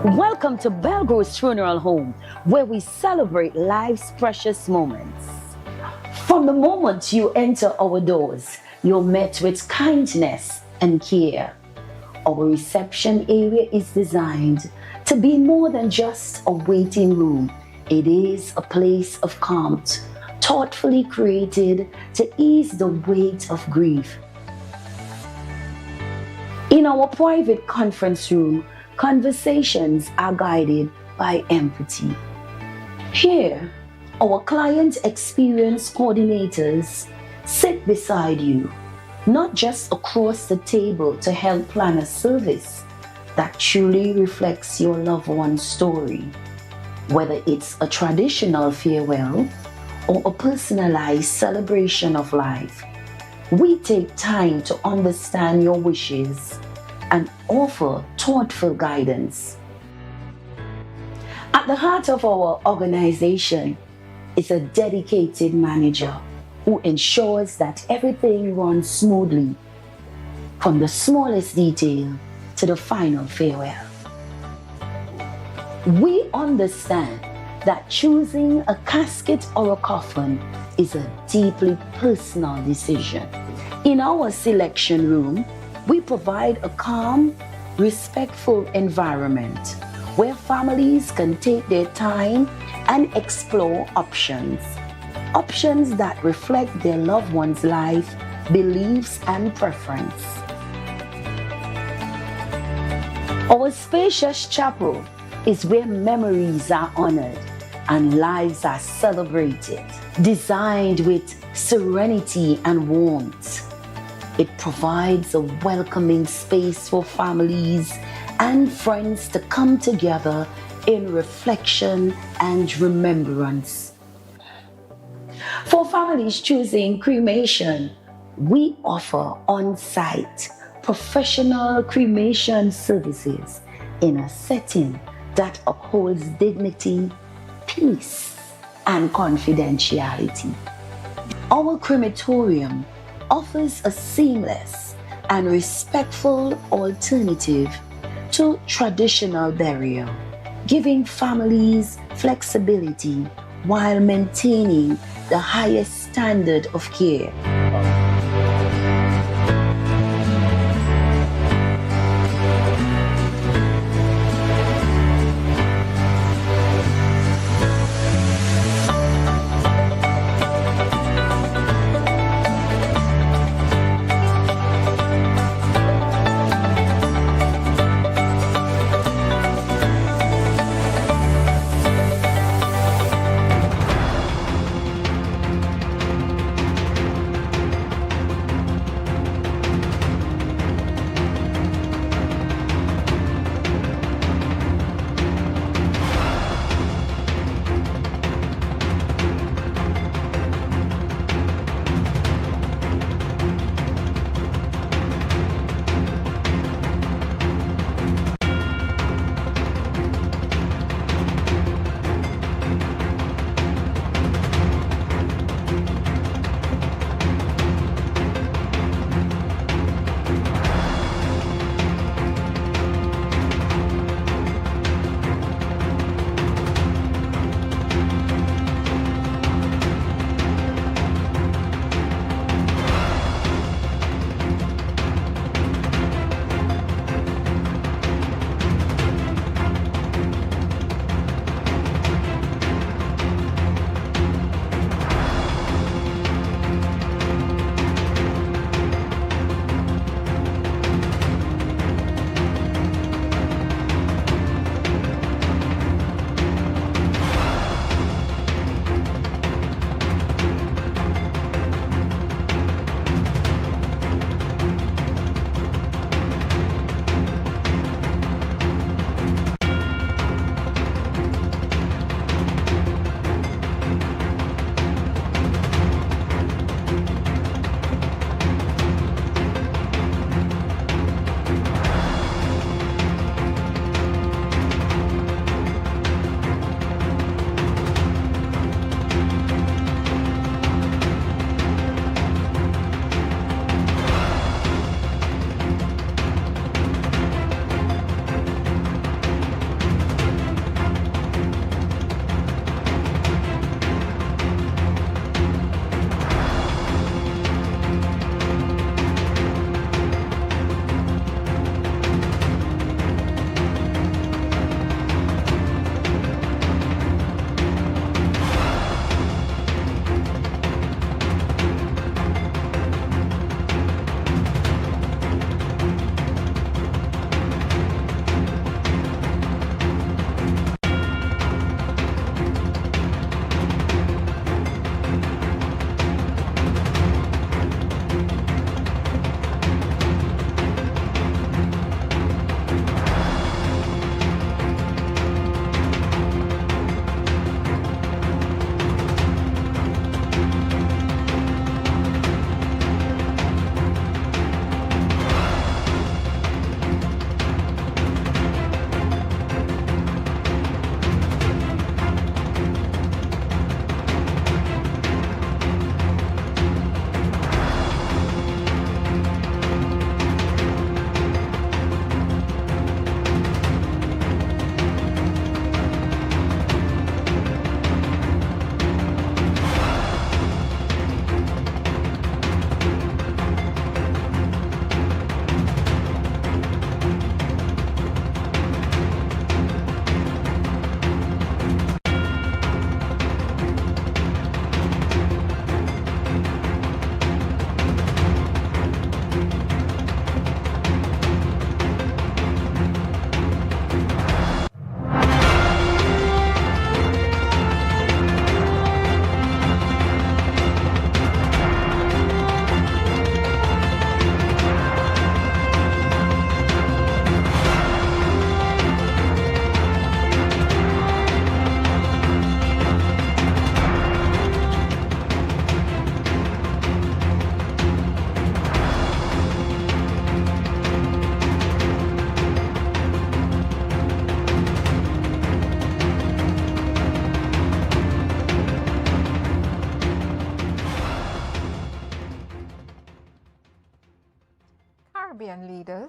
Welcome to Belgro's Funeral Home, where we celebrate life's precious moments. From the moment you enter our doors, you're met with kindness and care. Our reception area is designed to be more than just a waiting room. It is a place of calm, thoughtfully created to ease the weight of grief. In our private conference room, conversations are guided by empathy. Here, our client experience coordinators sit beside you, not just across the table to help plan a service that truly reflects your loved one's story. Whether it's a traditional farewell or a personalized celebration of life, we take time to understand your wishes and offer thoughtful guidance. At the heart of our organization is a dedicated manager who ensures that everything runs smoothly, from the smallest detail to the final farewell. We understand that choosing a casket or a coffin is a deeply personal decision. In our selection room, we provide a calm, respectful environment where families can take their time and explore options that reflect their loved one's life, beliefs, and preference. Our spacious chapel is where memories are honored and lives are celebrated. Designed with serenity and warmth, it provides a welcoming space for families and friends to come together in reflection and remembrance. For families choosing cremation, we offer on-site professional cremation services in a setting that upholds dignity, peace, and confidentiality. Our crematorium offers a seamless and respectful alternative to traditional burial, giving families flexibility while maintaining the highest standard of care.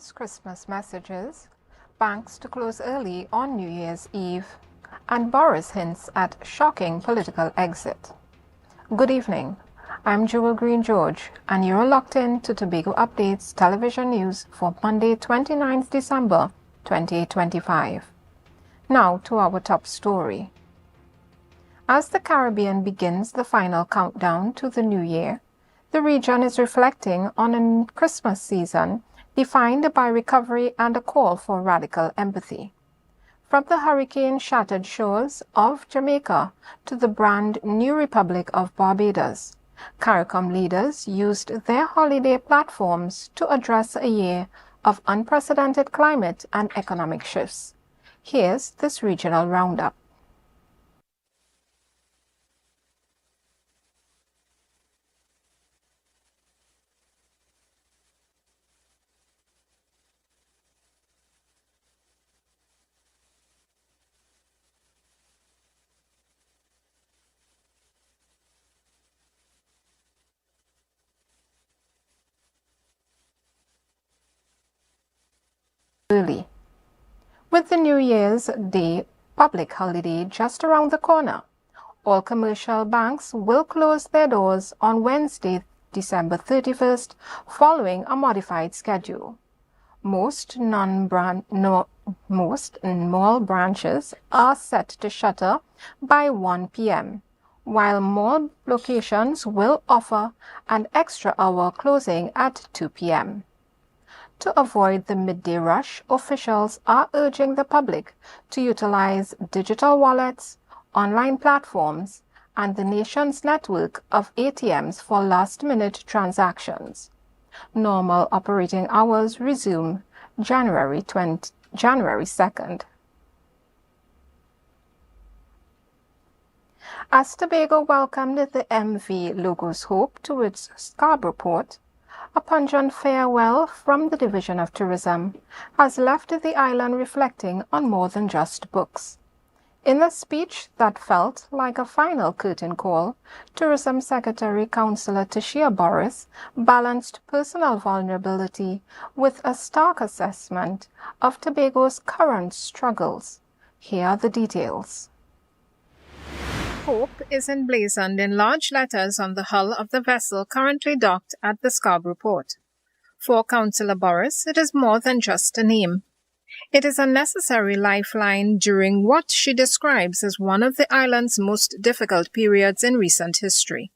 Trump's Christmas messages, banks to close early on New Year's Eve, and Boris hints at shocking political exit. Good evening, I'm Jewel Green George, and you're locked in to Tobago Updates television news for Monday, 29th December 2025. Now to our top story. As the Caribbean begins the final countdown to the new year, the region is reflecting on a Christmas season defined by recovery and a call for radical empathy. From the hurricane-shattered shores of Jamaica to the brand new Republic of Barbados, CARICOM leaders used their holiday platforms to address a year of unprecedented climate and economic shifts. Here's this regional roundup. Early. With the New Year's Day public holiday just around the corner, all commercial banks will close their doors on Wednesday, December 31st, following a modified schedule. Most mall branches are set to shutter by 1 p.m., while mall locations will offer an extra hour closing at 2 p.m. To avoid the midday rush, officials are urging the public to utilize digital wallets, online platforms, and the nation's network of ATMs for last-minute transactions. Normal operating hours resume January 2nd. As Tobago welcomed the MV Logos Hope to its Scarborough port, a pungent farewell from the Division of Tourism has left the island reflecting on more than just books. In a speech that felt like a final curtain call, Tourism Secretary Councillor Tashia Boris balanced personal vulnerability with a stark assessment of Tobago's current struggles. Here are the details. Hope is emblazoned in large letters on the hull of the vessel currently docked at the Scarborough port. For Councillor Boris, it is more than just a name. It is a necessary lifeline during what she describes as one of the island's most difficult periods in recent history.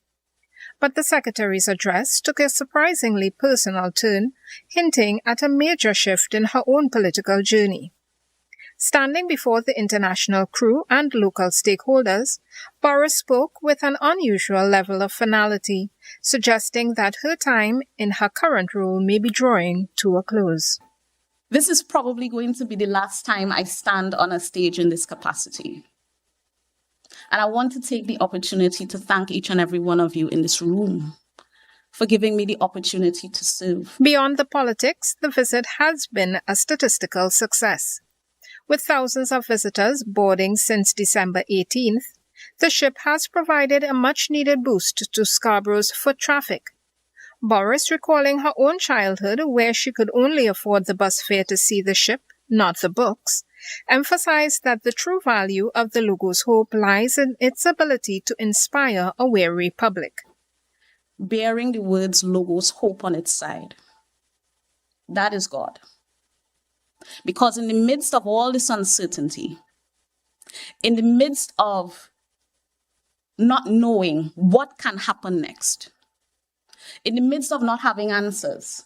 But the Secretary's address took a surprisingly personal turn, hinting at a major shift in her own political journey. Standing before the international crew and local stakeholders, Boris spoke with an unusual level of finality, suggesting that her time in her current role may be drawing to a close. This is probably going to be the last time I stand on a stage in this capacity. And I want to take the opportunity to thank each and every one of you in this room for giving me the opportunity to serve. Beyond the politics, the visit has been a statistical success. With thousands of visitors boarding since December 18th, the ship has provided a much-needed boost to Scarborough's foot traffic. Boris, recalling her own childhood where she could only afford the bus fare to see the ship, not the books, emphasized that the true value of the Logos Hope lies in its ability to inspire a weary public. Bearing the words Logos Hope on its side. That is God. Because in the midst of all this uncertainty, in the midst of not knowing what can happen next, in the midst of not having answers,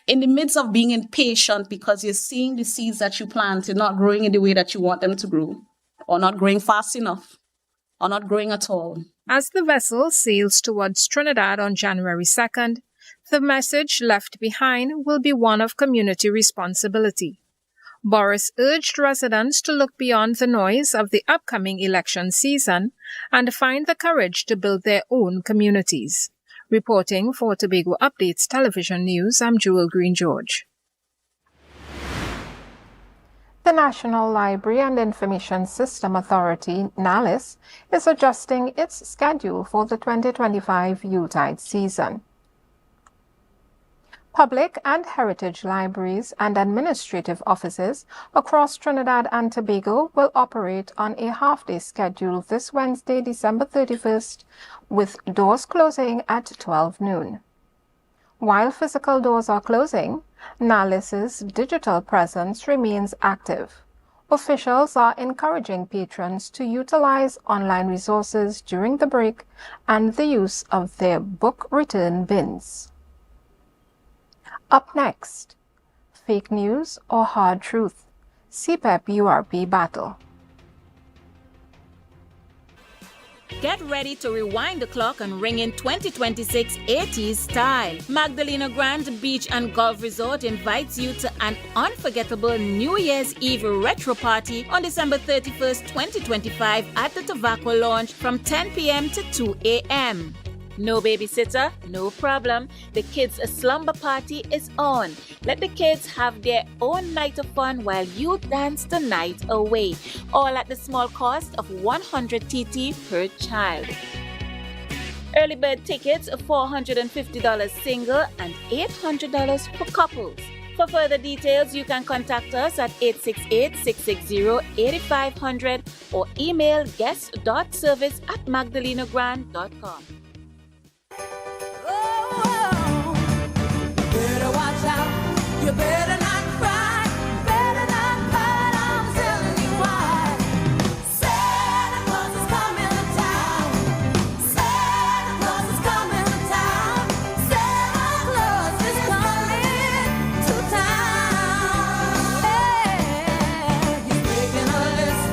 in the midst of being impatient because you're seeing the seeds that you planted not growing in the way that you want them to grow, or not growing fast enough, or not growing at all. As the vessel sails towards Trinidad on January 2nd, the message left behind will be one of community responsibility. Boris urged residents to look beyond the noise of the upcoming election season and find the courage to build their own communities. Reporting for Tobago Updates Television News, I'm Jewel Green George. The National Library and Information System Authority, NALIS, is adjusting its schedule for the 2025 Yuletide season. Public and heritage libraries and administrative offices across Trinidad and Tobago will operate on a half-day schedule this Wednesday, December 31st, with doors closing at 12 noon. While physical doors are closing, NALIS's digital presence remains active. Officials are encouraging patrons to utilize online resources during the break and the use of their book return bins. Up next, fake news or hard truth, CPEP URP battle. Get ready to rewind the clock and ring in 2026 80s style. Magdalena Grand Beach and Golf Resort invites you to an unforgettable New Year's Eve retro party on December 31st, 2025 at the Tobago Lounge from 10 p.m. to 2 a.m. No babysitter? No problem. The kids' slumber party is on. Let the kids have their own night of fun while you dance the night away. All at the small cost of 100 TT per child. Early bird tickets are $450 single and $800 for couples. For further details, you can contact us at 868-660-8500 or email guest.service@magdalenagrand.com. You better not cry, I'm telling you why. Santa Claus is coming to town. Santa Claus is coming to town. Santa Claus is coming to town. Hey, he's making a list,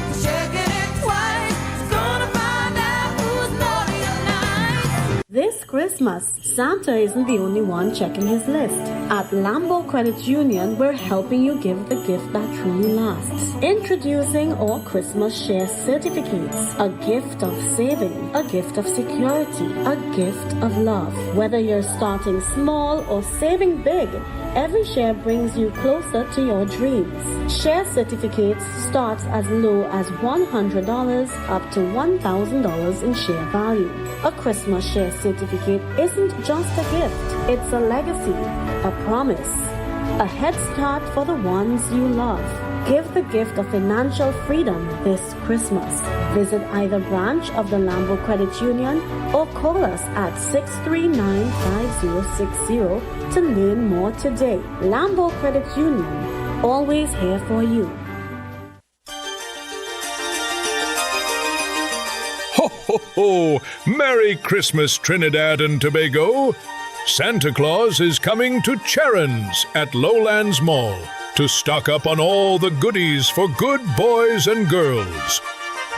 he's checking it twice. He's gonna find out who's naughty or nice. This Christmas, Santa isn't the only one checking his list. At Lambo Credit Union, we're helping you give the gift that truly lasts. Introducing our Christmas Share Certificates. A gift of saving, a gift of security, a gift of love. Whether you're starting small or saving big, every share brings you closer to your dreams. Share Certificates starts as low as $100 up to $1,000 in share value. A Christmas Share Certificate isn't just a gift, it's a legacy, a promise, a head start for the ones you love. Give the gift of financial freedom this Christmas. Visit either branch of the Lambo Credit Union or call us at 639-5060 to learn more today. Lambo Credit Union, always here for you. Ho, ho, ho! Merry Christmas, Trinidad and Tobago! Santa Claus is coming to Charon's at Lowlands Mall to stock up on all the goodies for good boys and girls.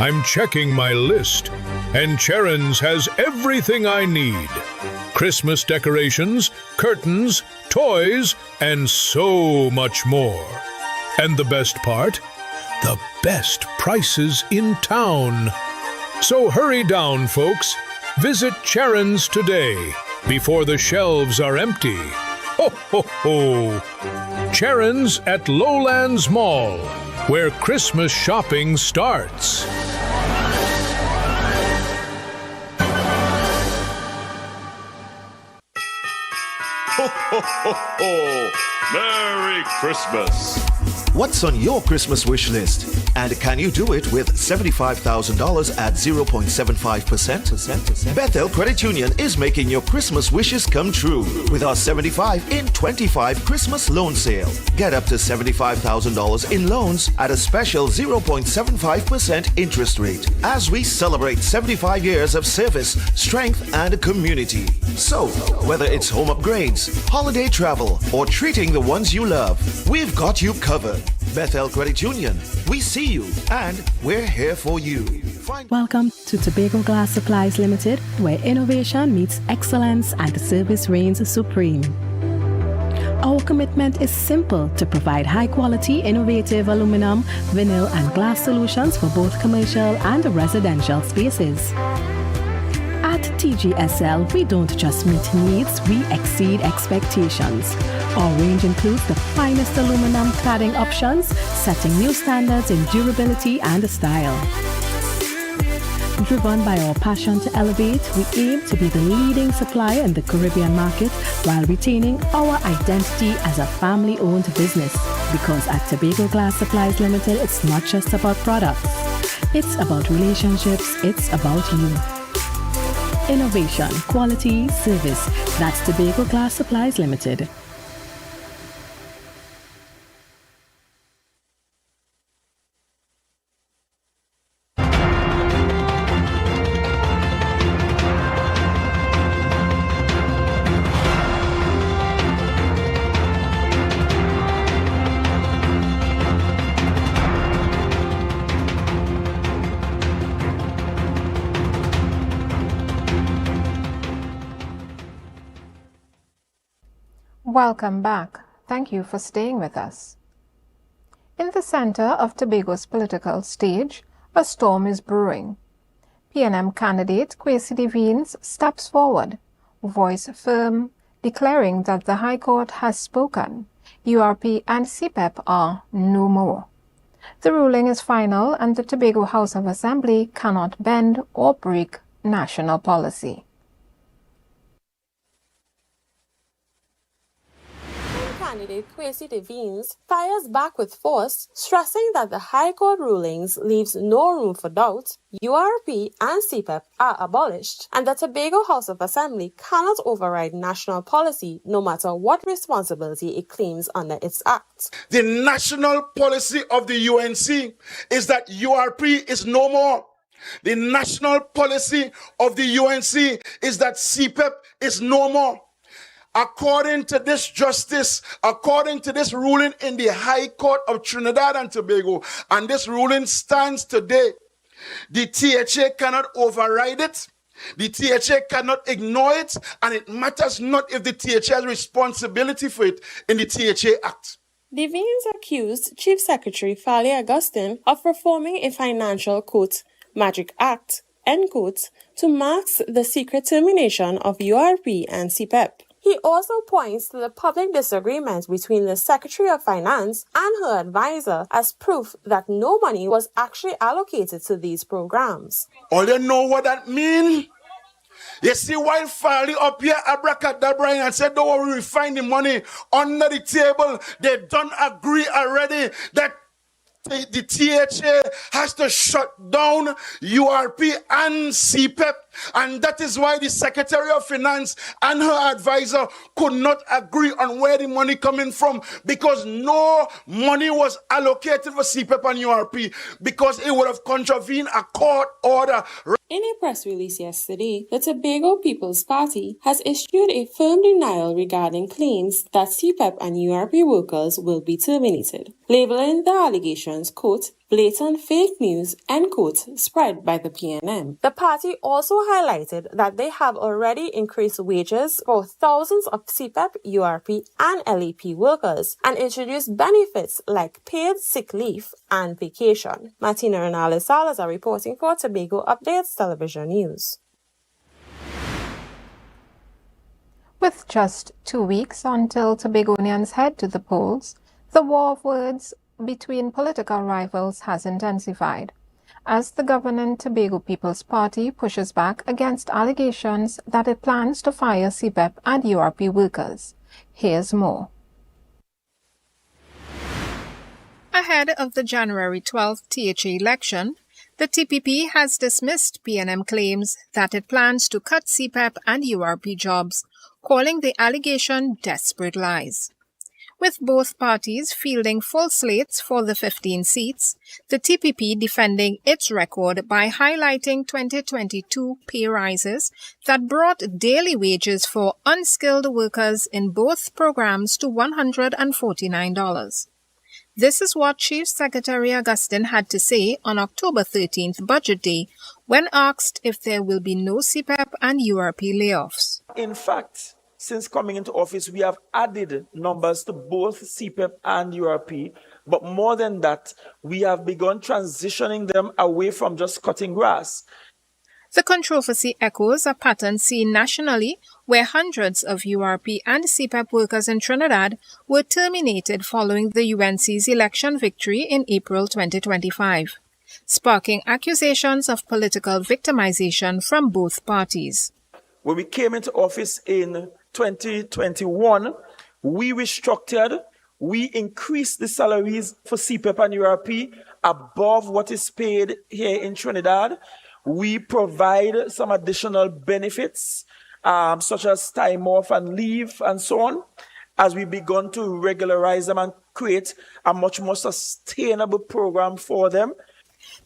I'm checking my list, and Charon's has everything I need. Christmas decorations, curtains, toys, and so much more. And the best part? The best prices in town. So hurry down, folks. Visit Charon's today before the shelves are empty. Ho, ho, ho! Charon's at Lowlands Mall, where Christmas shopping starts. Ho, ho, ho, ho! Merry Christmas! What's on your Christmas wish list? And can you do it with $75,000 at 0.75%? Bethel Credit Union is making your Christmas wishes come true with our 75 in 25 Christmas loan sale. Get up to $75,000 in loans at a special 0.75% interest rate as we celebrate 75 years of service, strength, and community. So, whether it's home upgrades, holiday travel, or treating the ones you love, we've got you covered. Bethel Credit Union, we see you and we're here for you. Welcome to Tobago Glass Supplies Limited, where innovation meets excellence and service reigns supreme. Our commitment is simple: to provide high-quality, innovative aluminum, vinyl, and glass solutions for both commercial and residential spaces. At TGSL, we don't just meet needs, we exceed expectations. Our range includes the finest aluminum cladding options, setting new standards in durability and style. Driven by our passion to elevate, we aim to be the leading supplier in the Caribbean market while retaining our identity as a family-owned business. Because at Tobago Glass Supplies Limited, it's not just about products. It's about relationships. It's about you. Innovation, quality, service. That's Tobago Glass Supplies Limited. Welcome back. Thank you for staying with us. In the center of Tobago's political stage, a storm is brewing. PNM candidate Kwesi Devines steps forward, voice firm, declaring that the High Court has spoken. URP and CPEP are no more. The ruling is final and the Tobago House of Assembly cannot bend or break national policy. Candidate Kwesi Devines fires back with force, stressing that the High Court rulings leaves no room for doubt, URP and CPEP are abolished, and the Tobago House of Assembly cannot override national policy no matter what responsibility it claims under its act. The national policy of the UNC is that URP is no more. The national policy of the UNC is that CPEP is no more. According to this justice, according to this ruling in the High Court of Trinidad and Tobago, and this ruling stands today, the THA cannot override it, the THA cannot ignore it, and it matters not if the THA has responsibility for it in the THA Act. Devines accused Chief Secretary Fali Augustine of performing a financial, quote, magic act, end quote, to mask the secret termination of URP and CPEP. He also points to the public disagreement between the Secretary of Finance and her advisor as proof that no money was actually allocated to these programs. All you know what that means? You see, while Fali up here abracadabra and said, don't worry, we find the money under the table, they don't agree already that the THA has to shut down URP and CPEP, and that is why the Secretary of Finance and her advisor could not agree on where the money coming from, because no money was allocated for CPEP and URP, because it would have contravened a court order. In a press release yesterday, the Tobago People's Party has issued a firm denial regarding claims that CPEP and URP workers will be terminated, labeling the allegations, quote, blatant fake news, end quote, spread by the PNM. The party also highlighted that they have already increased wages for thousands of CPEP, URP, and LEP workers and introduced benefits like paid sick leave and vacation. Martina Renales-Salazar reporting for Tobago Updates Television News. With just 2 weeks until Tobagonians head to the polls, the war of words between political rivals has intensified as the governing Tobago People's Party pushes back against allegations that it plans to fire CPEP and URP workers. Here's more. Ahead of the January 12th THA election, the TPP has dismissed PNM claims that it plans to cut CPEP and URP jobs, calling the allegation desperate lies. With both parties fielding full slates for the 15 seats, the TPP defending its record by highlighting 2022 pay rises that brought daily wages for unskilled workers in both programs to $149. This is what Chief Secretary Augustine had to say on October 13th Budget Day when asked if there will be no CPEP and URP layoffs. In fact, since coming into office, we have added numbers to both CPEP and URP, but more than that, we have begun transitioning them away from just cutting grass. The controversy echoes a pattern seen nationally where hundreds of URP and CPEP workers in Trinidad were terminated following the UNC's election victory in April 2025. sparking accusations of political victimization from both parties. When we came into office in 2021, we restructured, we increased the salaries for CPEP and URP above what is paid here in Trinidad. We provide some additional benefits, such as time off and leave and so on, as we begun to regularize them and create a much more sustainable program for them.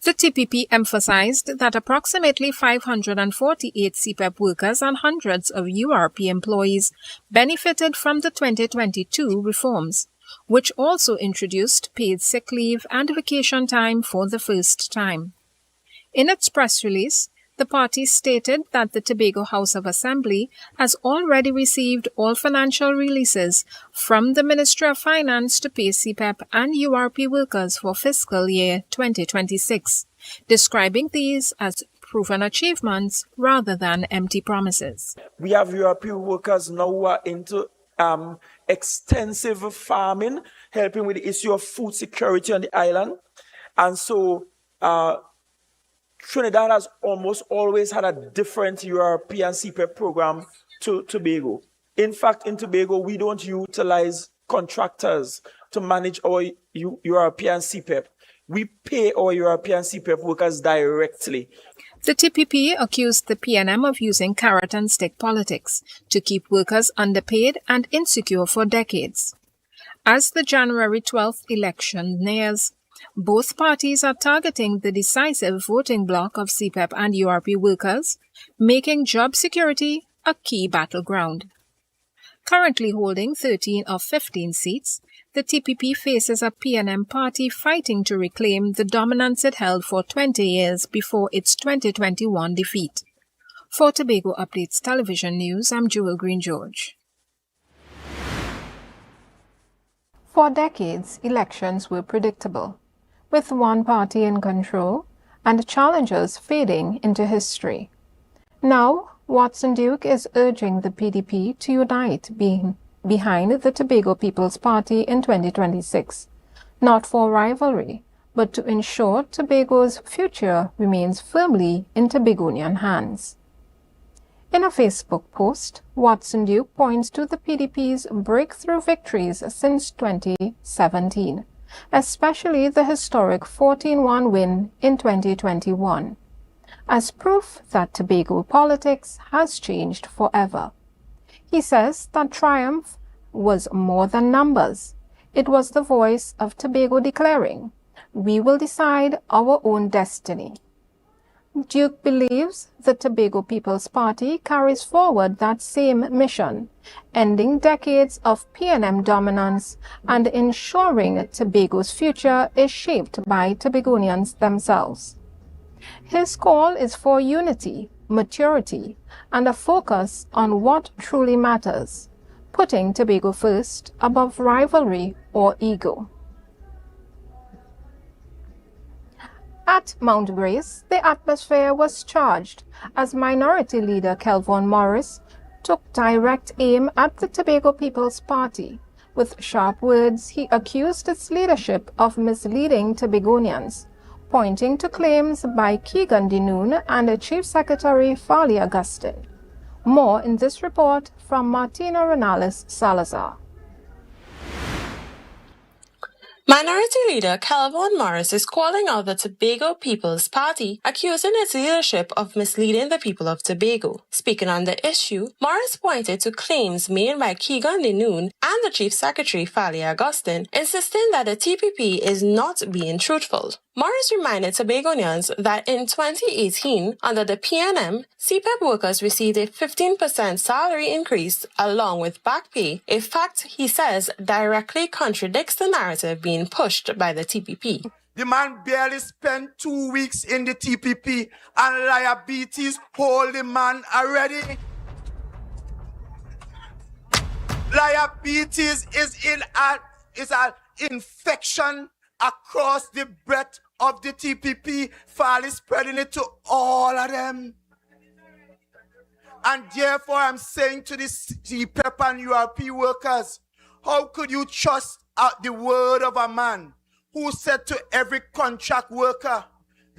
The TPP emphasized that approximately 548 CPEP workers and hundreds of URP employees benefited from the 2022 reforms, which also introduced paid sick leave and vacation time for the first time. In its press release, the party stated that the Tobago House of Assembly has already received all financial releases from the Ministry of Finance to pay CPEP and URP workers for fiscal year 2026, describing these as proven achievements rather than empty promises. We have URP workers now who are into extensive farming, helping with the issue of food security on the island. And so Trinidad has almost always had a different URP and CPEP program to Tobago. In fact, in Tobago, we don't utilize contractors to manage our URP and CPEP. We pay our URP and CPEP workers directly. The TPP accused the PNM of using carrot and stick politics to keep workers underpaid and insecure for decades. As the January 12th election nears, both parties are targeting the decisive voting bloc of CPEP and URP workers, making job security a key battleground. Currently holding 13 of 15 seats, the TPP faces a PNM party fighting to reclaim the dominance it held for 20 years before its 2021 defeat. For Tobago Updates Television News, I'm Jewel Green George. For decades, elections were predictable, with one party in control and challengers fading into history. Now, Watson Duke is urging the PDP to unite behind the Tobago People's Party in 2026, not for rivalry, but to ensure Tobago's future remains firmly in Tobagonian hands. In a Facebook post, Watson Duke points to the PDP's breakthrough victories since 2017, especially the historic 14-1 win in 2021, as proof that Tobago politics has changed forever. He says that triumph was more than numbers. It was the voice of Tobago declaring, "We will decide our own destiny." Duke believes the Tobago People's Party carries forward that same mission, ending decades of PNM dominance and ensuring Tobago's future is shaped by Tobagonians themselves. His call is for unity, maturity, and a focus on what truly matters, putting Tobago first above rivalry or ego. At Mount Grace, the atmosphere was charged as Minority Leader Kelvon Morris took direct aim at the Tobago People's Party. With sharp words, he accused its leadership of misleading Tobagonians, pointing to claims by Keegan Dinoon and Chief Secretary Farley Augustine. More in this report from Martina Renales Salazar. Minority Leader Kelvon Morris is calling out the Tobago People's Party, accusing its leadership of misleading the people of Tobago. Speaking on the issue, Morris pointed to claims made by Keegan Dinoon and the Chief Secretary Farley Augustine, insisting that the TPP is not being truthful. Morris reminded Tobagonians that in 2018, under the PNM, CPEP workers received a 15% salary increase along with back pay, a fact he says directly contradicts the narrative being pushed by the TPP. The man barely spent 2 weeks in the TPP and liabilities hold the man already. Liabilities is an infection across the breadth of the TPP, Farley spreading it to all of them. And therefore, I'm saying to the CPEP and URP workers, how could you trust the word of a man who said to every contract worker,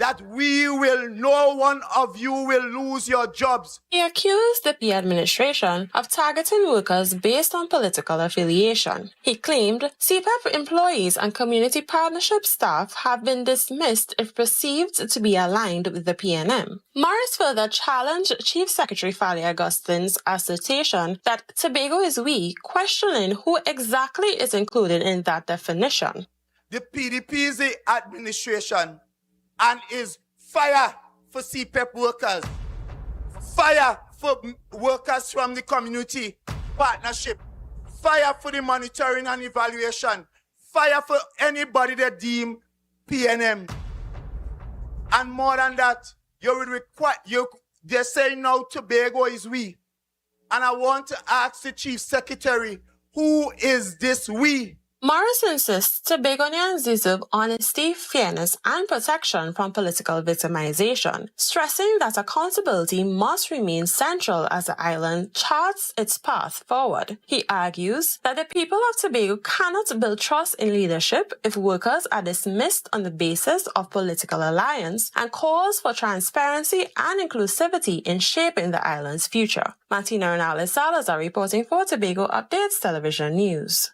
that no one of you will lose your jobs. He accused the P administration of targeting workers based on political affiliation. He claimed CPEP employees and community partnership staff have been dismissed if perceived to be aligned with the PNM. Morris further challenged Chief Secretary Fally Augustine's assertion that Tobago is we, questioning who exactly is included in that definition. The PDP is the administration and is fire for CPEP workers, fire for workers from the community partnership, fire for the monitoring and evaluation, fire for anybody that deem PNM. And more than that, they're saying now Tobago is we. And I want to ask the Chief Secretary, who is this we? Morris insists Tobagonians deserve honesty, fairness, and protection from political victimization, stressing that accountability must remain central as the island charts its path forward. He argues that the people of Tobago cannot build trust in leadership if workers are dismissed on the basis of political alliance, and calls for transparency and inclusivity in shaping the island's future. Martina Renales-Salazar reporting for Tobago Updates Television News.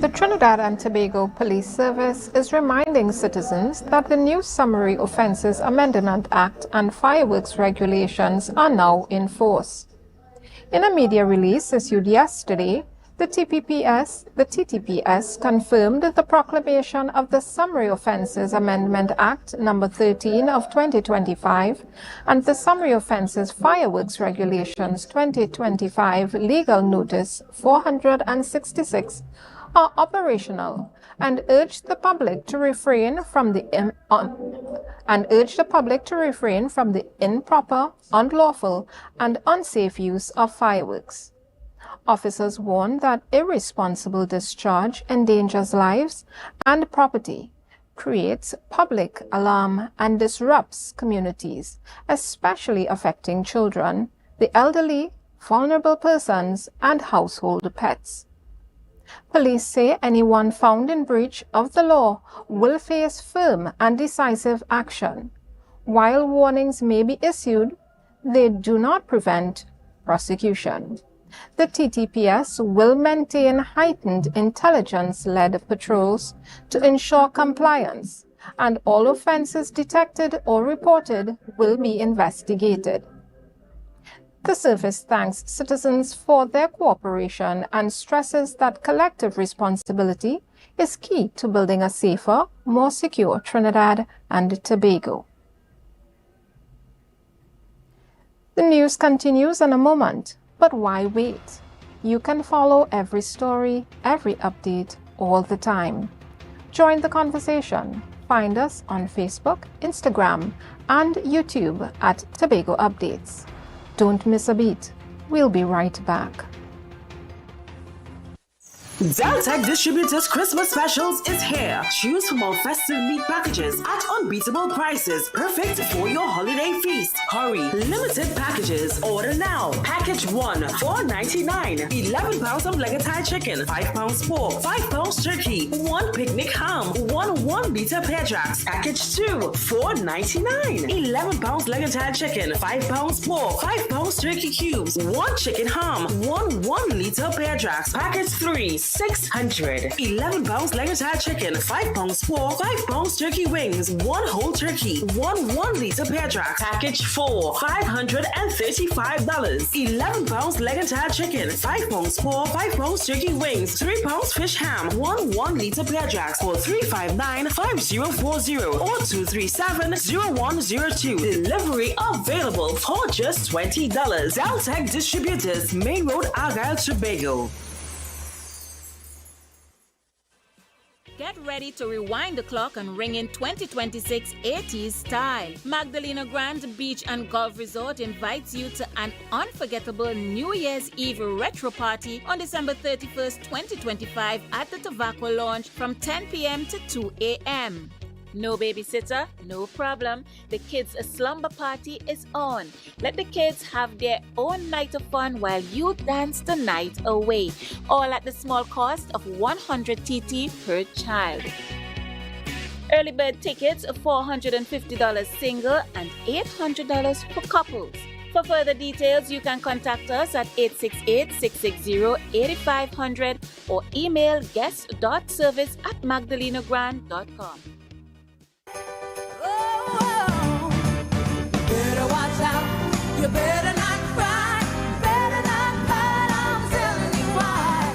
The Trinidad and Tobago Police Service is reminding citizens that the new Summary Offences Amendment Act and fireworks regulations are now in force. In a media release issued yesterday, the TTPS confirmed the proclamation of the Summary Offences Amendment Act No. 13 of 2025 and the Summary Offences Fireworks Regulations 2025 Legal Notice 466 are operational and urge the public to refrain from the improper, unlawful, and unsafe use of fireworks. Officers warn that irresponsible discharge endangers lives and property, creates public alarm, and disrupts communities, especially affecting children, the elderly, vulnerable persons, and household pets. Police say anyone found in breach of the law will face firm and decisive action. While warnings may be issued, they do not prevent prosecution. The TTPS will maintain heightened intelligence-led patrols to ensure compliance, and all offenses detected or reported will be investigated. The service thanks citizens for their cooperation and stresses that collective responsibility is key to building a safer, more secure Trinidad and Tobago. The news continues in a moment, but why wait? You can follow every story, every update, all the time. Join the conversation. Find us on Facebook, Instagram, and YouTube at Tobago Updates. Don't miss a beat. We'll be right back. Deltec Distributors Christmas Specials is here. Choose from our festive meat packages at unbeatable prices, perfect for your holiday feast. Hurry! Limited packages. Order now. Package 1, $4.99. 11 pounds of leg of Thai chicken, 5 pounds pork, 5 pounds turkey, 1 picnic ham, 1-liter pear jacks. Package 2, $4.99. 11 pounds leg of Thai chicken, 5 pounds pork, 5 pounds turkey cubes, 1 chicken ham, 1-liter pear jacks. Package 3, $600. 11 pounds leg of Thai chicken, 5 pounds pork, 5 pounds turkey wings, 1 whole turkey, 1-liter pear jack. Package 4, $535. 11 pounds leg of Thai chicken, 5 pounds pork, 5 pounds turkey wings, 3 pounds fish ham, 1-liter pear jacks for $359-5040 or $237-0102. Delivery available for just $20. Deltec Distributors, Main Road, Argyle, Tobago. Get ready to rewind the clock and ring in 2026 80s style. Magdalena Grand Beach and Golf Resort invites you to an unforgettable New Year's Eve retro party on December 31st, 2025 at the Tobago Lounge from 10 p.m. to 2 a.m. No babysitter? No problem. The kids' slumber party is on. Let the kids have their own night of fun while you dance the night away. All at the small cost of 100 TT per child. Early bird tickets are $450 single and $800 for couples. For further details, you can contact us at 868-660-8500 or email guest.service@magdalenagrand.com. Better watch out. You better not cry. Better not cry. I'm telling you why.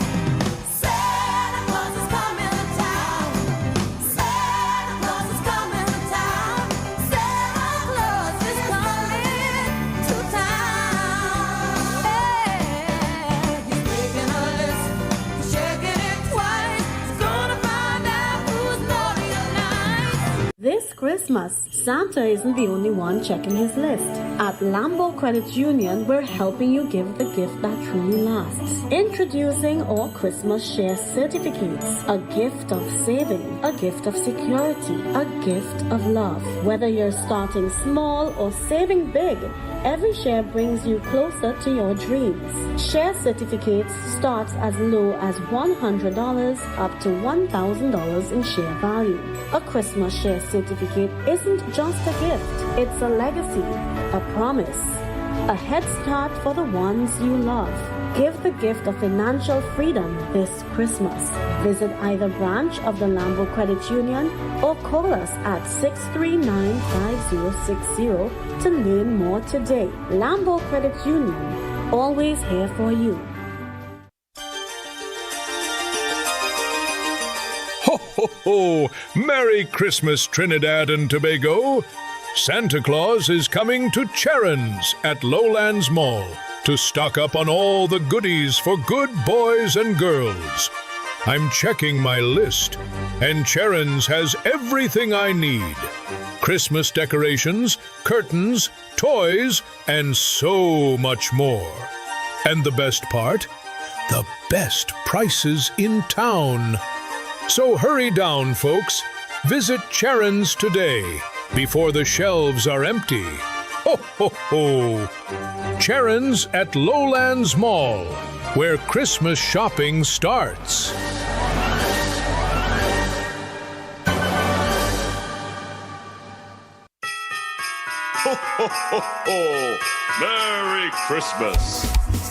Santa Claus is coming to town. Santa Claus is coming to town. Santa Claus is coming to town. Hey, he's making a list. He's checking it twice. He's gonna find out who's naughty or nice. This Christmas, Santa isn't the only one checking his list. At Lambo Credit Union, we're helping you give the gift that truly lasts. Introducing our Christmas Share Certificates. A gift of saving, a gift of security, a gift of love. Whether you're starting small or saving big, every share brings you closer to your dreams. Share certificates starts as low as $100 up to $1,000 in share value. A Christmas Share Certificate isn't just a gift, it's a legacy, a promise, a head start for the ones you love. Give the gift of financial freedom this Christmas. Visit either branch of the Lambo Credit Union or call us at 639-5060 to learn more today. Lambo Credit Union, always here for you. Ho, ho, ho! Merry Christmas, Trinidad and Tobago! Santa Claus is coming to Charon's at Lowlands Mall to stock up on all the goodies for good boys and girls. I'm checking my list, and Charon's has everything I need. Christmas decorations, curtains, toys, and so much more. And the best part? The best prices in town. So hurry down, folks. Visit Charon's today before the shelves are empty. Ho, ho, ho! Charon's at Lowlands Mall, where Christmas shopping starts. Ho, ho, ho, ho! Merry Christmas!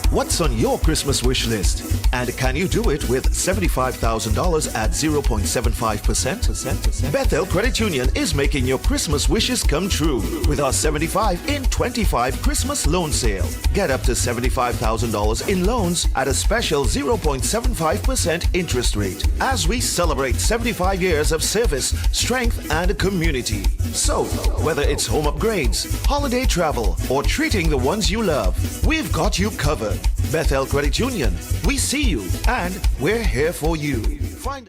What's on your Christmas wish list? And can you do it with $75,000 at 0.75%? Bethel Credit Union is making your Christmas wishes come true with our 75 in 25 Christmas loan sale. Get up to $75,000 in loans at a special 0.75% interest rate as we celebrate 75 years of service, strength, and community. So, whether it's home upgrades, holiday travel, or treating the ones you love, we've got you covered. Bethel Credit Union, we see you and we're here for you.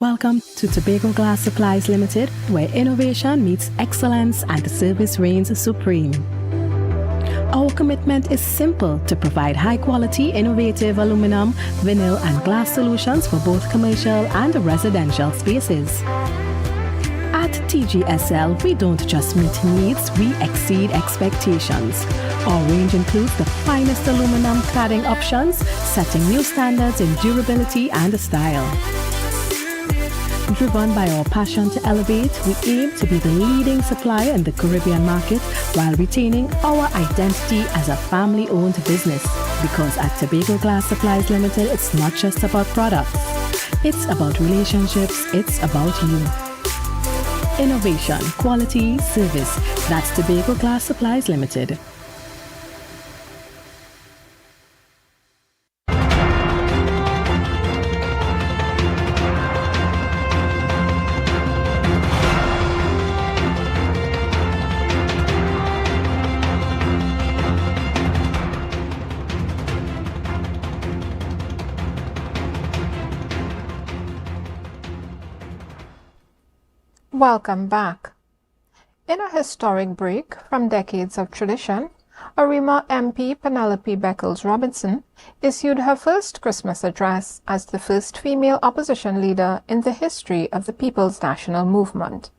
Welcome to Tobago Glass Supplies Limited, where innovation meets excellence and the service reigns supreme. Our commitment is simple: to provide high-quality, innovative aluminum, vinyl, and glass solutions for both commercial and residential spaces. At DIGICEL, we don't just meet needs, we exceed expectations. Our range includes the finest aluminum cladding options, setting new standards in durability and style. Driven by our passion to elevate, we aim to be the leading supplier in the Caribbean market while retaining our identity as a family-owned business. Because at Tobago Glass Supplies Limited, it's not just about products. It's about relationships, it's about you. Innovation, quality, service. That's Tobago Glass Supplies Limited. Welcome back. In a historic break from decades of tradition, Arima MP Penelope Beckles-Robinson issued her first Christmas address as the first female opposition leader in the history of the People's National Movement.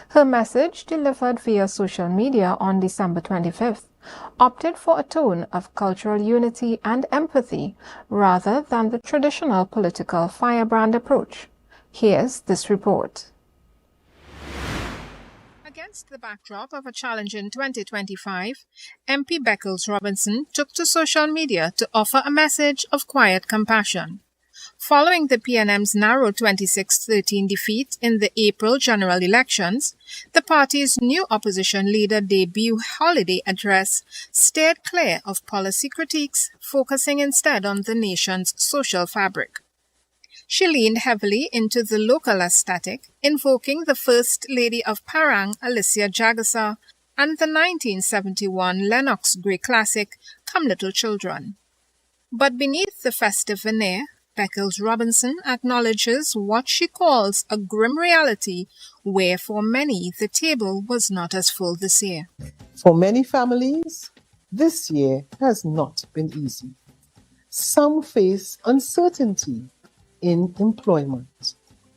Her message, delivered via social media on December 25th, opted for a tone of cultural unity and empathy rather than the traditional political firebrand approach. Here's this report. Against the backdrop of a challenging 2025, MP Beckles Robinson took to social media to offer a message of quiet compassion. Following the PNM's narrow 26-13 defeat in the April general elections, the party's new opposition leader debut holiday address steered clear of policy critiques, focusing instead on the nation's social fabric. She leaned heavily into the local aesthetic, invoking the First Lady of Parang, Alicia Jagasa, and the 1971 Lennox Gray classic, Come Little Children. But beneath the festive veneer, Beckles Robinson acknowledges what she calls a grim reality where for many the table was not as full this year. For many families, this year has not been easy. Some face uncertainty in employment.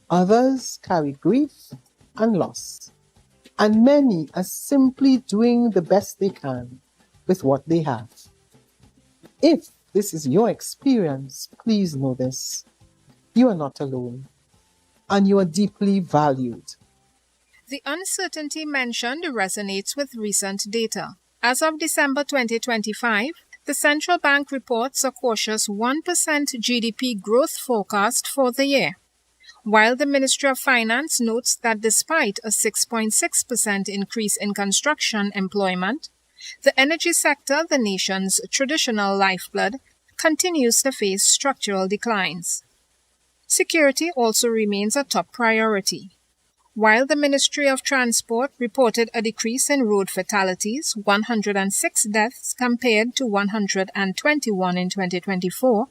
Others carry grief and loss. And many are simply doing the best they can with what they have. If this is your experience, please know this. You are not alone, and you are deeply valued. The uncertainty mentioned resonates with recent data. As of December 2025, the central bank reports a cautious 1% GDP growth forecast for the year, while the Ministry of Finance notes that despite a 6.6% increase in construction employment, the energy sector, the nation's traditional lifeblood, continues to face structural declines. Security also remains a top priority. While the Ministry of Transport reported a decrease in road fatalities, 106 deaths compared to 121 in 2024,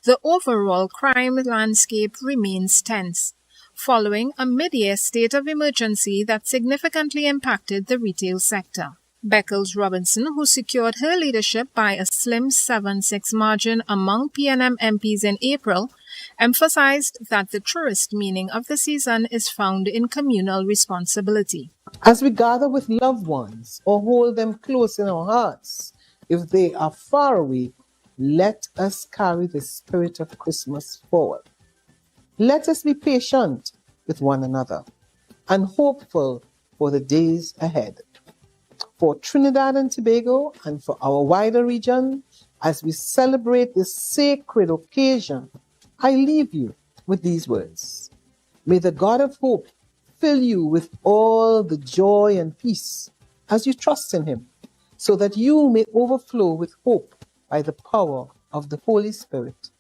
the overall crime landscape remains tense, following a mid-year state of emergency that significantly impacted the retail sector. Beckles Robinson, who secured her leadership by a slim 7-6 margin among PNM MPs in April, emphasized that the truest meaning of the season is found in communal responsibility. As we gather with loved ones or hold them close in our hearts, if they are far away, let us carry the spirit of Christmas forward. Let us be patient with one another and hopeful for the days ahead. For Trinidad and Tobago and for our wider region, as we celebrate this sacred occasion, I leave you with these words. May the God of hope fill you with all the joy and peace as you trust in him, so that you may overflow with hope by the power of the Holy Spirit.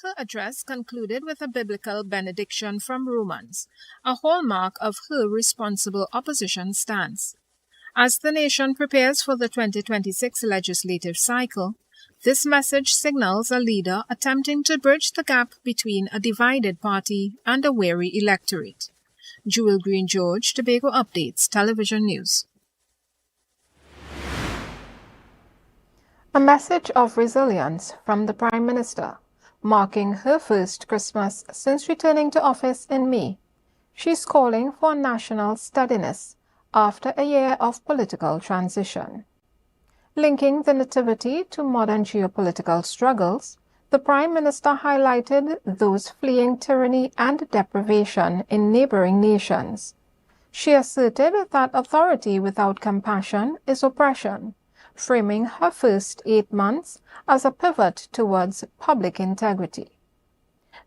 Her address concluded with a biblical benediction from Romans, a hallmark of her responsible opposition stance. As the nation prepares for the 2026 legislative cycle, this message signals a leader attempting to bridge the gap between a divided party and a weary electorate. Jewel Green George, Tobago Updates, Television News. A message of resilience from the Prime Minister, marking her first Christmas since returning to office in May. She's calling for national steadiness after a year of political transition. Linking the nativity to modern geopolitical struggles, the Prime Minister highlighted those fleeing tyranny and deprivation in neighboring nations. She asserted that authority without compassion is oppression, framing her first 8 months as a pivot towards public integrity.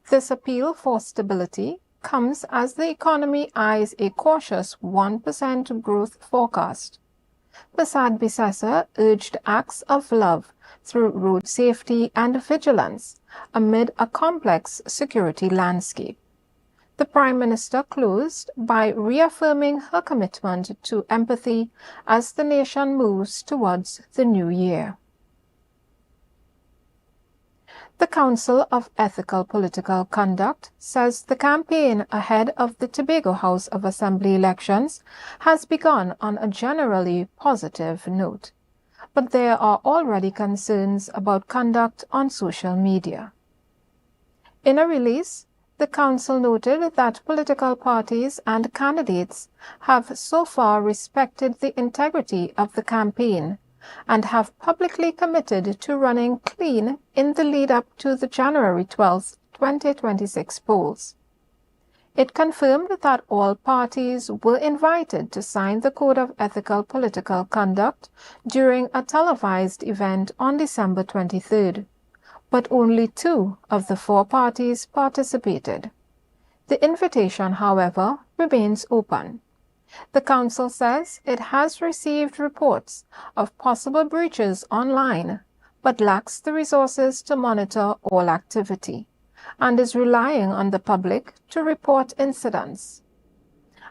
This appeal for stability comes as the economy eyes a cautious 1% growth forecast. Prasad Bisasa urged acts of love through road safety and vigilance amid a complex security landscape. The Prime Minister closed by reaffirming her commitment to empathy as the nation moves towards the new year. The Council of Ethical Political Conduct says the campaign ahead of the Tobago House of Assembly elections has begun on a generally positive note, but there are already concerns about conduct on social media. In a release, the Council noted that political parties and candidates have so far respected the integrity of the campaign and have publicly committed to running clean in the lead-up to the January 12, 2026 polls. It confirmed that all parties were invited to sign the Code of Ethical Political Conduct during a televised event on December 23rd, but only 2 of the 4 parties participated. The invitation, however, remains open. The Council says it has received reports of possible breaches online, but lacks the resources to monitor all activity, and is relying on the public to report incidents.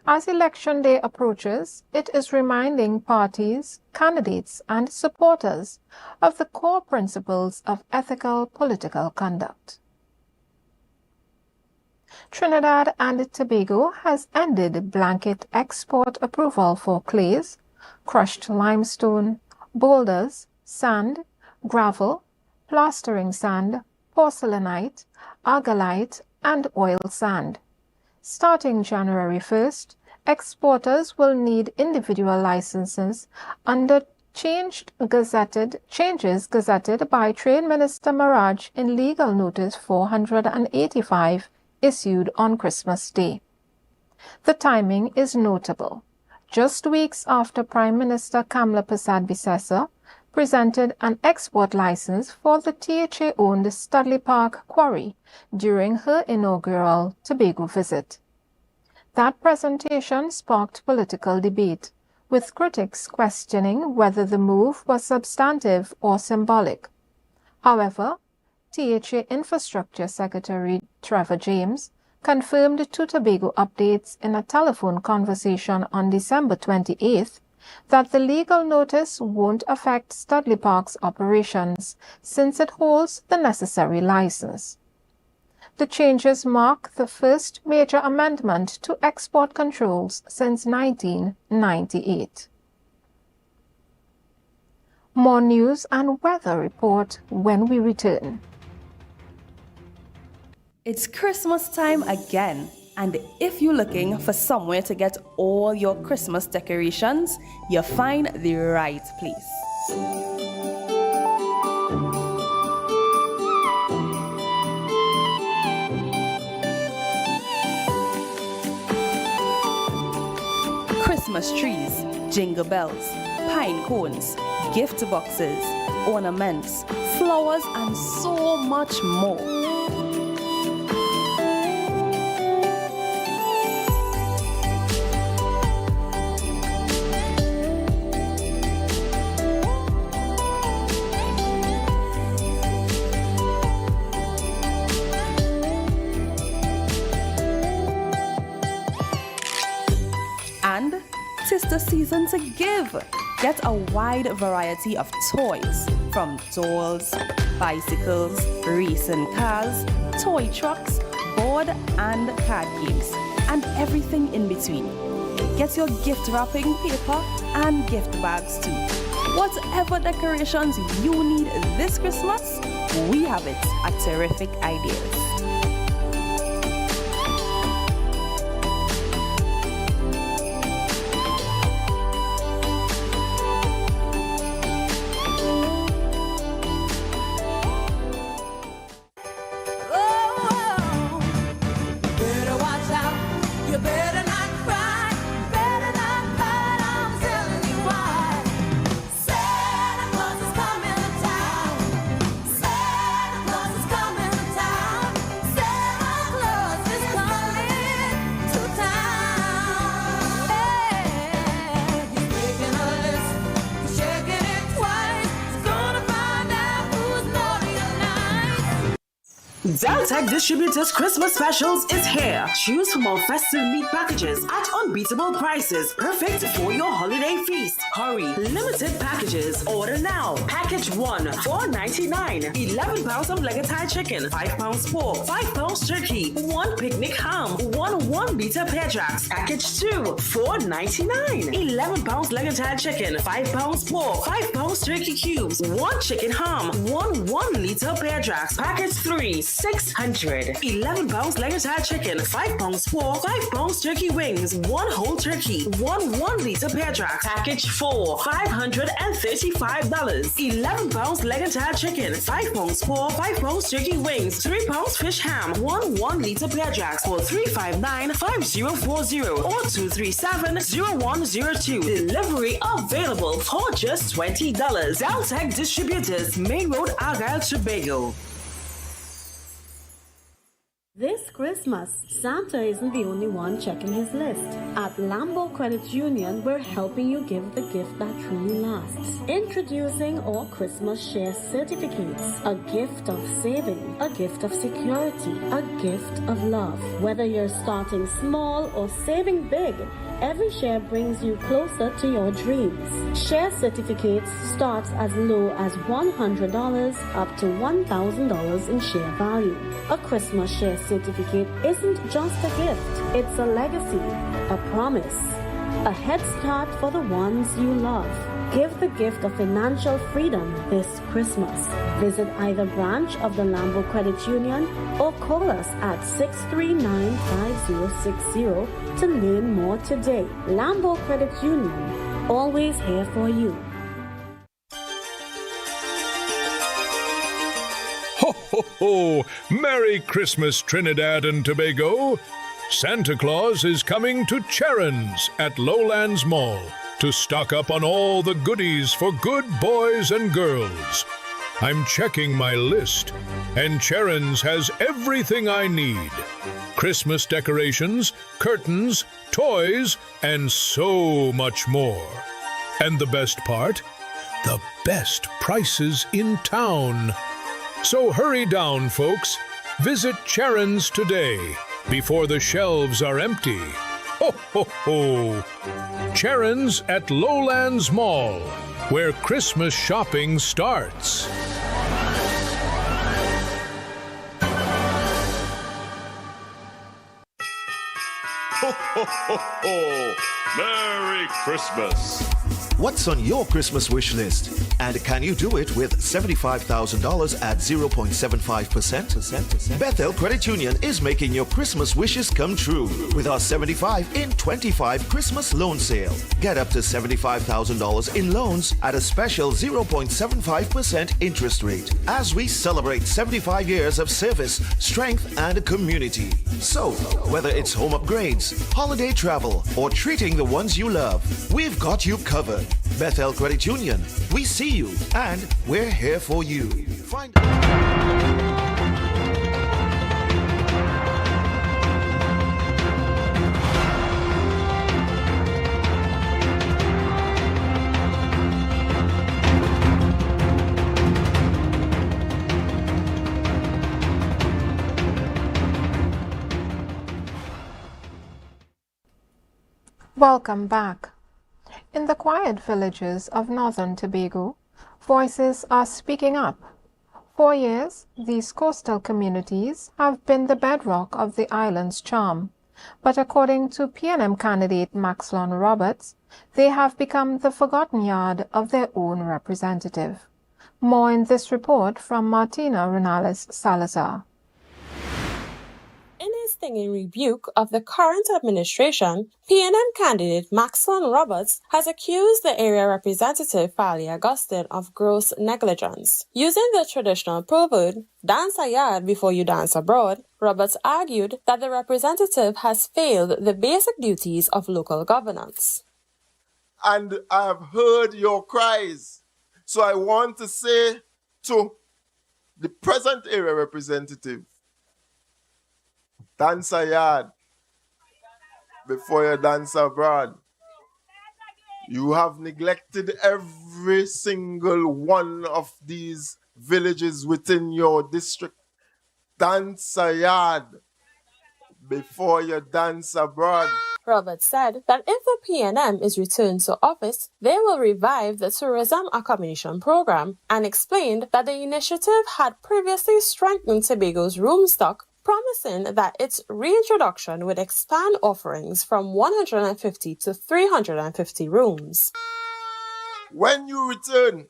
As Election Day approaches, it is reminding parties, candidates, and supporters of the core principles of ethical political conduct. Trinidad and Tobago has ended blanket export approval for clays, crushed limestone, boulders, sand, gravel, plastering sand, porcelainite, argillite, and oil sand. Starting January 1st, exporters will need individual licenses under changes gazetted by Trade Minister Maraj in Legal Notice 485 issued on Christmas Day. The timing is notable, just weeks after Prime Minister Kamla Persad-Bissessar presented an export license for the THA-owned Studley Park Quarry during her inaugural Tobago visit. That presentation sparked political debate, with critics questioning whether the move was substantive or symbolic. However, THA Infrastructure Secretary Trevor James confirmed to Tobago Updates in a telephone conversation on December 28th that the legal notice won't affect Studley Park's operations since it holds the necessary license. The changes mark the first major amendment to export controls since 1998. More news and weather report when we return. It's Christmas time again, and if you're looking for somewhere to get all your Christmas decorations, you'll find the right place. Christmas trees, jingle bells, pine cones, gift boxes, ornaments, flowers, and so much more. And 'tis the season to give. Get a wide variety of toys, from dolls, bicycles, racing cars, toy trucks, board and card games, and everything in between. Get your gift wrapping paper and gift bags too. Whatever decorations you need this Christmas, we have it at Terrific Ideas. Deltec Distributors Christmas Specials is here. Choose from our festive meat packages at unbeatable prices, perfect for your holiday feast. Hurry! Limited packages. Order now. Package 1, $4.99. 11 pounds of leg of Thai chicken, 5 pounds pork, 5 pounds turkey, 1 picnic ham, 1 liter pear jacks. Package 2, $4.99. 11 pounds leg of Thai chicken, 5 pounds pork, 5 pounds turkey cubes, 1 chicken ham, 1 liter pear jacks. Package 3, 600. 11 pounds Legatar chicken, 5 pounds pork, 5 pounds turkey wings, 1 whole turkey, 1 1-liter pear jack, package 4, $535. 11 pounds Legatar chicken, 5 pounds pork, 5 pounds turkey wings, 3 pounds fish ham, 1 1-liter pear jack for $359-5040 or $237-0102. Delivery available for just $20. Daltech Distributors, Main Road, Argyle, Tobago. This Christmas, Santa isn't the only one checking his list. At Lambo Credit Union, we're helping you give the gift that truly lasts. Introducing our Christmas Share Certificates. A gift of saving, a gift of security, a gift of love. Whether you're starting small or saving big, every share brings you closer to your dreams. Share certificates starts as low as $100 up to $1,000 in share value. A Christmas share certificate isn't just a gift, it's a legacy, a promise, a head start for the ones you love. Give the gift of financial freedom this Christmas. Visit either branch of the Lambo Credit Union or call us at 639-5060 to learn more today. Lambo Credit Union, always here for you. Ho, ho, ho! Merry Christmas, Trinidad and Tobago! Santa Claus is coming to Charon's at Lowlands Mall to stock up on all the goodies for good boys and girls. I'm checking my list, and Charon's has everything I need. Christmas decorations, curtains, toys, and so much more. And the best part? The best prices in town. So hurry down, folks. Visit Charon's today before the shelves are empty. Ho, ho, ho! Charon's at Lowlands Mall, where Christmas shopping starts. Ho, ho, ho, ho! Merry Christmas! What's on your Christmas wish list? And can you do it with $75,000 at 0.75%? Bethel Credit Union is making your Christmas wishes come true with our 75 in 25 Christmas loan sale. Get up to $75,000 in loans at a special 0.75% interest rate as we celebrate 75 years of service, strength, and community. So, whether it's home upgrades, holiday travel, or treating the ones you love, we've got you covered. Bethel Credit Union, we see you and we're here for you. Welcome back. In the quiet villages of northern Tobago, voices are speaking up. For years, these coastal communities have been the bedrock of the island's charm. But according to PNM candidate Maxlon Roberts, they have become the forgotten yard of their own representative. More in this report from Martina Renales Salazar. In his stinging rebuke of the current administration, PNM candidate Maxlon Roberts has accused the area representative Fali Augustine of gross negligence. Using the traditional proverb, dance a yard before you dance abroad, Roberts argued that the representative has failed the basic duties of local governance. And I have heard your cries. So I want to say to the present area representative, dance a yard before you dance abroad. You have neglected every single one of these villages within your district. Dance a yard before you dance abroad. Roberts said that if the PNM is returned to office, they will revive the tourism accommodation program and explained that the initiative had previously strengthened Tobago's room stock, promising that its reintroduction would expand offerings from 150 to 350 rooms. When you return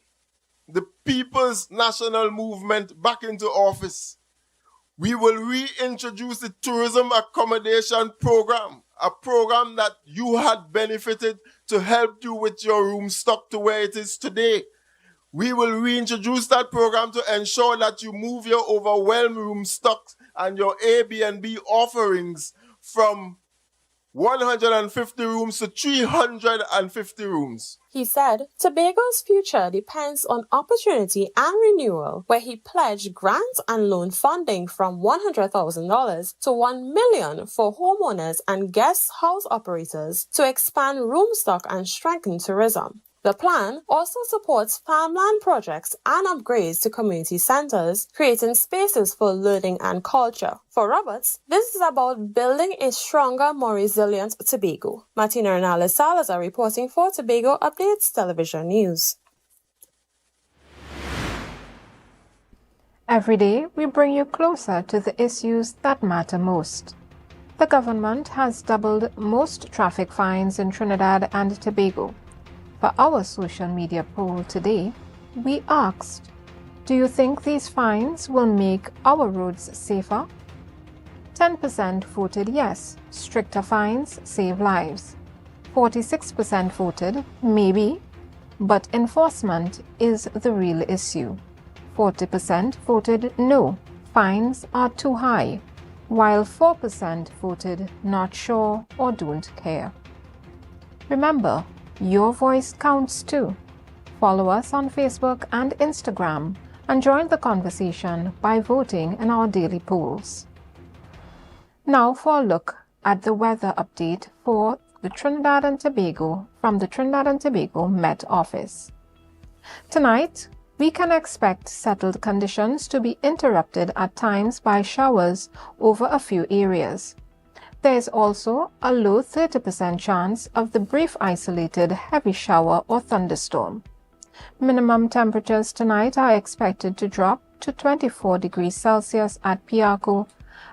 the People's National Movement back into office, We will reintroduce the tourism accommodation program, a program that you had benefited to help you with your room stock to where it is today. We will reintroduce that program to ensure that you move your overwhelmed room stocks and your Airbnb offerings from 150 rooms to 350 rooms. He said Tobago's future depends on opportunity and renewal, where he pledged grant and loan funding from $100,000 to $1 million for homeowners and guest house operators to expand room stock and strengthen tourism. The plan also supports farmland projects and upgrades to community centers, creating spaces for learning and culture. For Roberts, this is about building a stronger, more resilient Tobago. Martina Renales-Salazar reporting for Tobago Updates Television News. Every day, we bring you closer to the issues that matter most. The government has doubled most traffic fines in Trinidad and Tobago. For our social media poll today, we asked, do you think these fines will make our roads safer? 10% voted yes, stricter fines save lives. 46% voted maybe, but enforcement is the real issue. 40% voted no, fines are too high, while 4% voted not sure or don't care. Remember, your voice counts too. Follow us on Facebook and Instagram and join the conversation by voting in our daily polls. Now for a look at the weather update for the Trinidad and Tobago from the Trinidad and Tobago Met Office. Tonight, we can expect settled conditions to be interrupted at times by showers over a few areas. There is also a low 30% chance of the brief isolated heavy shower or thunderstorm. Minimum temperatures tonight are expected to drop to 24 degrees Celsius at Piarco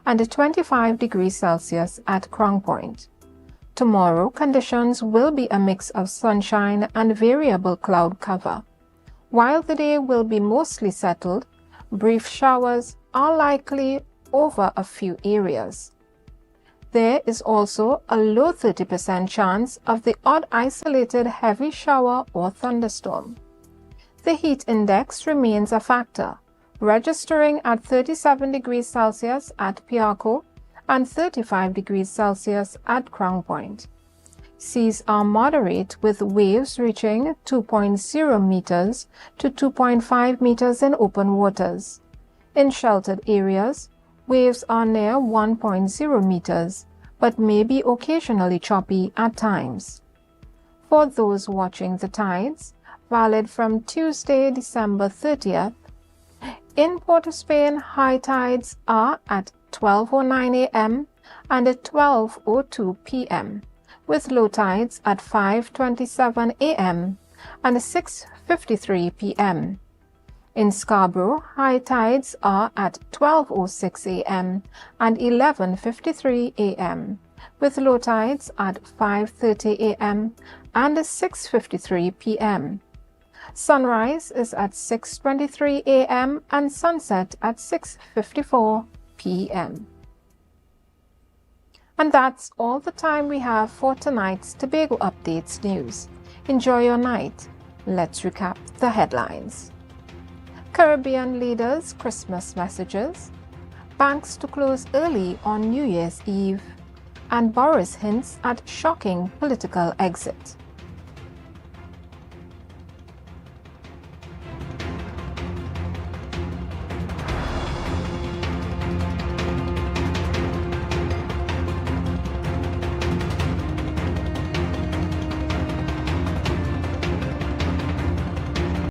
and 25 degrees Celsius at Crown Point. Tomorrow, conditions will be a mix of sunshine and variable cloud cover. While the day will be mostly settled, brief showers are likely over a few areas. There is also a low 30% chance of the odd isolated heavy shower or thunderstorm. The heat index remains a factor, registering at 37 degrees Celsius at Piarco and 35 degrees Celsius at Crown Point. Seas are moderate with waves reaching 2.0 meters to 2.5 meters in open waters. In sheltered areas, waves are near 1.0 meters, but may be occasionally choppy at times. For those watching the tides, valid from Tuesday, December 30th, in Port of Spain, high tides are at 12:09 a.m. and at 12:02 p.m., with low tides at 5:27 a.m. and 6:53 p.m. In Scarborough, high tides are at 12:06 a.m. and 11:53 a.m., with low tides at 5:30 a.m. and 6:53 p.m. Sunrise is at 6:23 a.m. and sunset at 6:54 p.m. And that's all the time we have for tonight's Tobago Updates news. Enjoy your night. Let's recap the headlines. Caribbean leaders' Christmas messages, banks to close early on New Year's Eve, and Boris hints at shocking political exit.